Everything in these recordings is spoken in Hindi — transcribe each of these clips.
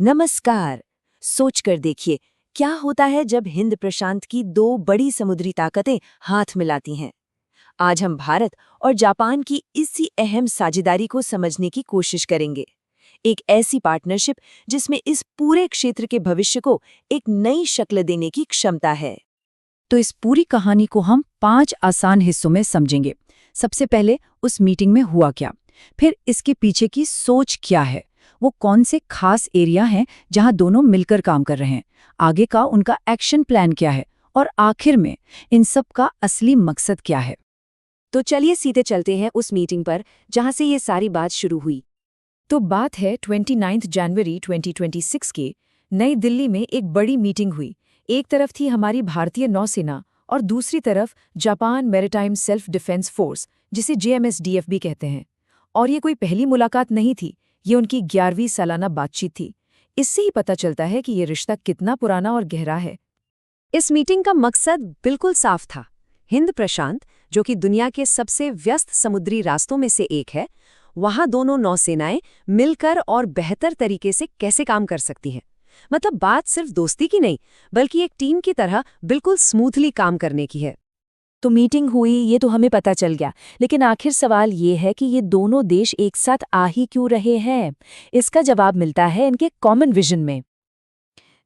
नमस्कार। सोच कर देखिए, क्या होता है जब हिंद प्रशांत की दो बड़ी समुद्री ताकतें हाथ मिलाती हैं। आज हम भारत और जापान की इसी अहम साझेदारी को समझने की कोशिश करेंगे। एक ऐसी पार्टनरशिप जिसमें इस पूरे क्षेत्र के भविष्य को एक नई शक्ल देने की क्षमता है। तो इस पूरी कहानी को हम 5 आसान हिस्सों में समझेंगे। सबसे पहले उस मीटिंग में हुआ क्या, फिर इसके पीछे की सोच क्या है, वो कौन से खास एरिया हैं जहां दोनों मिलकर काम कर रहे हैं, आगे का उनका एक्शन प्लान क्या है, और आखिर में इन सब का असली मकसद क्या है। तो चलिए सीधे चलते हैं उस मीटिंग पर जहां से ये सारी बात शुरू हुई। तो बात है 29 जनवरी 2026 की। नई दिल्ली में एक बड़ी मीटिंग हुई। एक तरफ थी हमारी भारतीय नौसेना और दूसरी तरफ Japan maritime self defence force, जिसे JMSDF भी कहते हैं। और ये कोई पहली मुलाकात नहीं थी, ये उनकी 11वीं सालाना बातचीत थी। इससे ही पता चलता है कि ये रिश्ता कितना पुराना और गहरा है। इस मीटिंग का मकसद बिल्कुल साफ था। हिंद प्रशांत, जो कि दुनिया के सबसे व्यस्त समुद्री रास्तों में से एक है, वहां दोनों नौसेनाएं मिलकर और बेहतर तरीके से कैसे काम कर सकती हैं। मतलब बात सिर्फ दोस्ती की नहीं, बल्कि एक टीम की तरह बिल्कुल स्मूथली काम करने की है। तो मीटिंग हुई, ये तो हमें पता चल गया, लेकिन आखिर सवाल ये है कि ये दोनों देश एक साथ आ ही क्यों रहे हैं। इसका जवाब मिलता है इनके कॉमन विजन में।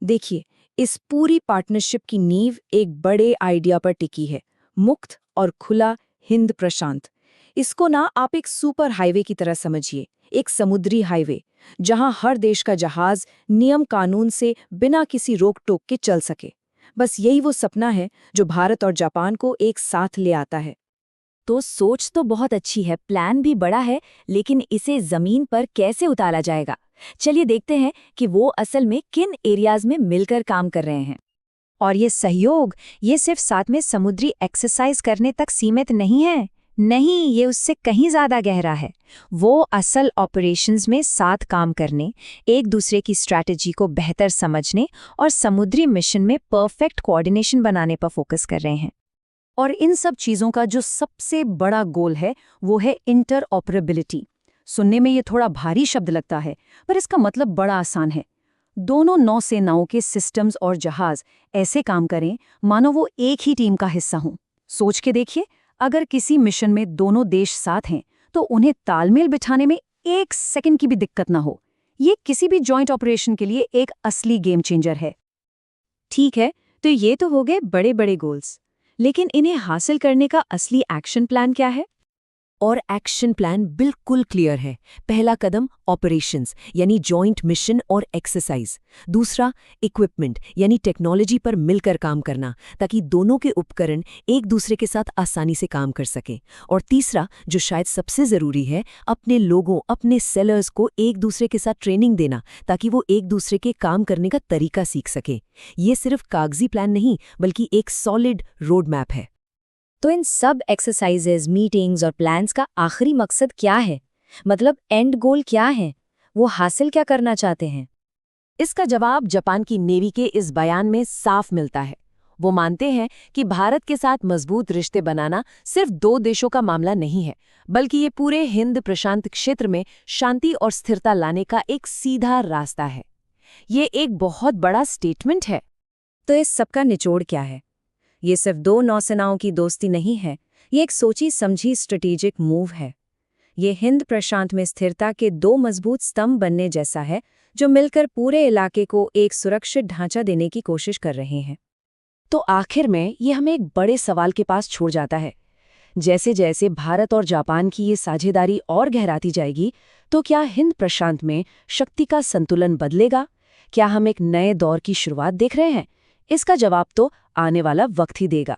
देखिए, इस पूरी पार्टनरशिप की नींव एक बड़े आइडिया पर टिकी है, मुक्त और खुला हिंद प्रशांत। इसको ना आप एक सुपर हाईवे की तरह समझिए, एक समुद्री हाईवे जहां हर देश का जहाज नियम कानून से बिना किसी रोक टोक के चल सके। बस यही वो सपना है जो भारत और जापान को एक साथ ले आता है। तो सोच तो बहुत अच्छी है, प्लान भी बड़ा है, लेकिन इसे जमीन पर कैसे उतारा जाएगा? चलिए देखते हैं कि वो असल में किन एरियाज में मिलकर काम कर रहे हैं। और ये सहयोग, ये सिर्फ साथ में समुद्री एक्सरसाइज करने तक सीमित नहीं है। नहीं, ये उससे कहीं ज्यादा गहरा है। वो असल ऑपरेशंस में साथ काम करने, एक दूसरे की स्ट्रैटेजी को बेहतर समझने और समुद्री मिशन में परफेक्ट कोऑर्डिनेशन बनाने पर फोकस कर रहे हैं। और इन सब चीजों का जो सबसे बड़ा गोल है, वो है इंटरऑपरेबिलिटी। सुनने में ये थोड़ा भारी शब्द लगता है, पर इसका मतलब बड़ा आसान है। दोनों नौसेनाओं के सिस्टम्स और जहाज ऐसे काम करें मानो वो एक ही टीम का हिस्सा हों। सोच के देखिए, अगर किसी मिशन में दोनों देश साथ हैं, तो उन्हें तालमेल बिठाने में 1 सेकंड की भी दिक्कत ना हो। ये किसी भी जॉइंट ऑपरेशन के लिए एक असली गेम चेंजर है। ठीक है, तो ये तो हो गए बड़े बड़े गोल्स, लेकिन इन्हें हासिल करने का असली एक्शन प्लान क्या है? और एक्शन प्लान बिल्कुल क्लियर है। पहला कदम ऑपरेशंस यानी जॉइंट मिशन और एक्सरसाइज। दूसरा इक्विपमेंट यानी टेक्नोलॉजी पर मिलकर काम करना, ताकि दोनों के उपकरण एक दूसरे के साथ आसानी से काम कर सकें। और तीसरा, जो शायद सबसे ज़रूरी है, अपने लोगों, अपने सेलर्स को एक दूसरे के साथ ट्रेनिंग देना, ताकि वो एक दूसरे के काम करने का तरीका सीख सके। ये सिर्फ कागजी प्लान नहीं, बल्कि एक सॉलिड रोड मैप है। तो इन सब एक्सरसाइजेज, मीटिंग्स और प्लान्स का आखिरी मकसद क्या है? मतलब एंड गोल क्या है? वो हासिल क्या करना चाहते हैं? इसका जवाब जापान की नेवी के इस बयान में साफ मिलता है। वो मानते हैं कि भारत के साथ मजबूत रिश्ते बनाना सिर्फ दो देशों का मामला नहीं है, बल्कि ये पूरे हिंद प्रशांत क्षेत्र में शांति और स्थिरता लाने का एक सीधा रास्ता है। ये एक बहुत बड़ा स्टेटमेंट है। तो इस सबका निचोड़ क्या है? ये सिर्फ दो नौसेनाओं की दोस्ती नहीं है, ये एक सोची समझी स्ट्रेटेजिक मूव है। ये हिंद प्रशांत में स्थिरता के दो मजबूत स्तंभ बनने जैसा है, जो मिलकर पूरे इलाके को एक सुरक्षित ढांचा देने की कोशिश कर रहे हैं। तो आखिर में ये हमें एक बड़े सवाल के पास छोड़ जाता है। जैसे जैसे भारत और जापान की ये साझेदारी और गहराती जाएगी, तो क्या हिंद प्रशांत में शक्ति का संतुलन बदलेगा? क्या हम एक नए दौर की शुरुआत देख रहे हैं? इसका जवाब तो आने वाला वक्त ही देगा।